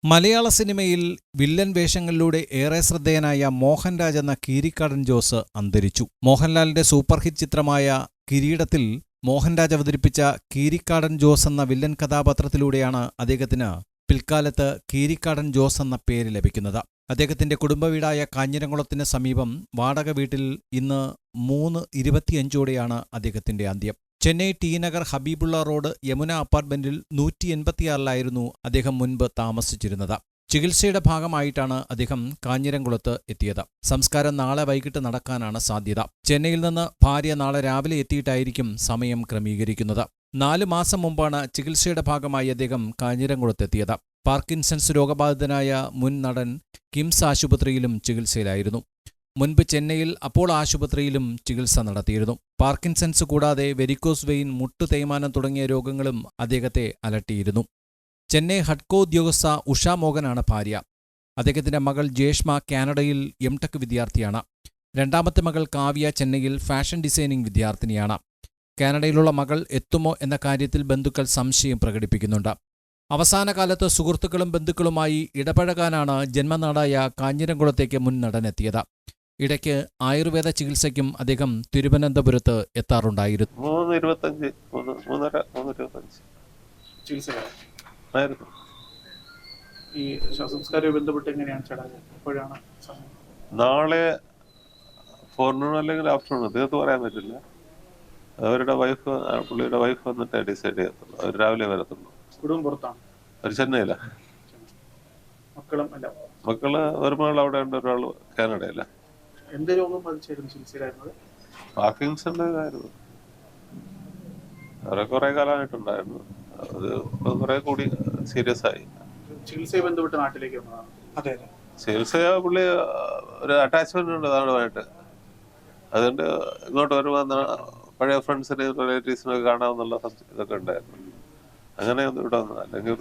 മലയാള സിനിമയിൽ വില്ലൻ വേഷങ്ങളിലൂടെ ഏറെ ശ്രദ്ധേയനായ മോഹൻരാജ് എന്ന കീരിക്കാടൻ ജോസ് അന്തരിച്ചു. മോഹൻലാലിന്റെ സൂപ്പർ ഹിറ്റ് ചിത്രമായ കിരീടത്തിൽ മോഹൻരാജ് അവതരിപ്പിച്ച കീരിക്കാടൻ ജോസ് എന്ന വില്ലൻ കഥാപാത്രത്തിലൂടെയാണ് അദ്ദേഹത്തിന് പിൽക്കാലത്ത് കീരിക്കാടൻ ജോസ് എന്ന പേര് ലഭിക്കുന്നത്. അദ്ദേഹത്തിന്റെ കുടുംബവീടായ കാഞ്ഞിരംകുളത്തിന് സമീപം വാടക വീട്ടിൽ ഇന്ന് 3:25 അദ്ദേഹത്തിന്റെ അന്ത്യം. ചെന്നൈ ടി നഗർ ഹബീബുള്ള റോഡ് യമുന അപ്പാർട്ട്മെന്റിൽ 186 അദ്ദേഹം മുൻപ് താമസിച്ചിരുന്നത്. ചികിത്സയുടെ ഭാഗമായിട്ടാണ് അദ്ദേഹം കാഞ്ഞിരംകുളത്ത് എത്തിയത്. സംസ്കാരം നാളെ വൈകിട്ട് നടക്കാനാണ് സാധ്യത. ചെന്നൈയിൽ നിന്ന് ഭാര്യ നാളെ രാവിലെ എത്തിയിട്ടായിരിക്കും സമയം ക്രമീകരിക്കുന്നത്. 4 മാസം മുമ്പാണ് ചികിത്സയുടെ ഭാഗമായി അദ്ദേഹം കാഞ്ഞിരംകുളത്തെത്തിയത്. പാർക്കിൻസൺസ് രോഗബാധിതനായ മുൻ നടൻ കിംസ് ആശുപത്രിയിലും ചികിത്സയിലായിരുന്നു. മുൻപ് ചെന്നൈയിൽ അപ്പോളോ ആശുപത്രിയിലും ചികിത്സ നടത്തിയിരുന്നു. പാർക്കിൻസൺസ് കൂടാതെ വെരിക്കോസ് വെയിൻ, മുട്ടു തേയ്മാനം തുടങ്ങിയ രോഗങ്ങളും അദ്ദേഹത്തെ അലട്ടിയിരുന്നു. ചെന്നൈ ഹഡ്കോ ഉദ്യോഗസ്ഥ ഉഷ മോഹനാണ് ഭാര്യ. അദ്ദേഹത്തിന്റെ മകൾ ജേഷ്മ കാനഡയിൽ എംടെക് വിദ്യാർത്ഥിയാണ്. രണ്ടാമത്തെ മകൾ കാവ്യ ചെന്നൈയിൽ ഫാഷൻ ഡിസൈനിംഗ് വിദ്യാർത്ഥിനിയാണ്. കാനഡയിലുള്ള മകൾ എത്തുമോ എന്ന കാര്യത്തിൽ ബന്ധുക്കൾ സംശയം പ്രകടിപ്പിക്കുന്നുണ്ട്. അവസാന കാലത്ത് സുഹൃത്തുക്കളും ബന്ധുക്കളുമായി ഇടപഴകാനാണ് ജന്മനാടായ കാഞ്ഞിരംകുളത്തേക്ക് മുൻ നടനെത്തിയത്. ഇടയ്ക്ക് ആയുർവേദ ചികിത്സയ്ക്കും അദ്ദേഹം തിരുവനന്തപുരത്ത് എത്താറുണ്ടായിരുന്നു. 3:25 ഈ ശവസംസ്കാരവുമായി ബന്ധപ്പെട്ട് എങ്ങനെയാണ് ചടങ്ങ്? എപ്പോഴാണ് സമയം? നാളെ ഫോർനൂൺ അല്ലെങ്കിൽ ആഫ്റ്റർനൂൺ തീർത്ത് പറയാൻ പറ്റില്ല. അവരുടെ വൈഫ്, പുള്ളിയുടെ വൈഫ് വന്നിട്ട് ഡിസൈഡ് ചെയ്യത്തുള്ളൂ. അവർ രാവിലെ വരത്തുള്ളൂ. കുടുംബം പുറത്താണ്? അവർ ചെന്നൈയില. മക്കളും അല്ല? മക്കള് ഒരു മകൾ അവിടെ ഉണ്ട്, ഒരാൾ കാനഡയില. എന്ത് രോഗം ബാധിച്ചായിരുന്നു ചികിത്സയിലായിരുന്നത്? പാർക്കിൻസന്റെ ഇതായിരുന്നു. അവരെ കുറെ കാലമായിട്ടുണ്ടായിരുന്നു. അത് കുറെ കൂടി സീരിയസ് ആയി. ചികിത്സയെ ബന്ധപ്പെട്ട് നാട്ടിലേക്ക് വന്നതാണ്? അതെ. ചികിത്സ പുള്ളി ഒരു അറ്റാച്ച്മെന്റ് ഉണ്ട് നാടുമായിട്ട്. അതുകൊണ്ട് ഇങ്ങോട്ട് വരുമ്പോൾ പഴയ ഫ്രണ്ട്സിനെയും റിലേറ്റീവ്സിനൊക്കെ കാണാമെന്നുള്ള ഇതൊക്കെ ഉണ്ടായിരുന്നു. അങ്ങനെയൊന്നും ഇവിടെ വന്നു. അല്ലെങ്കിൽ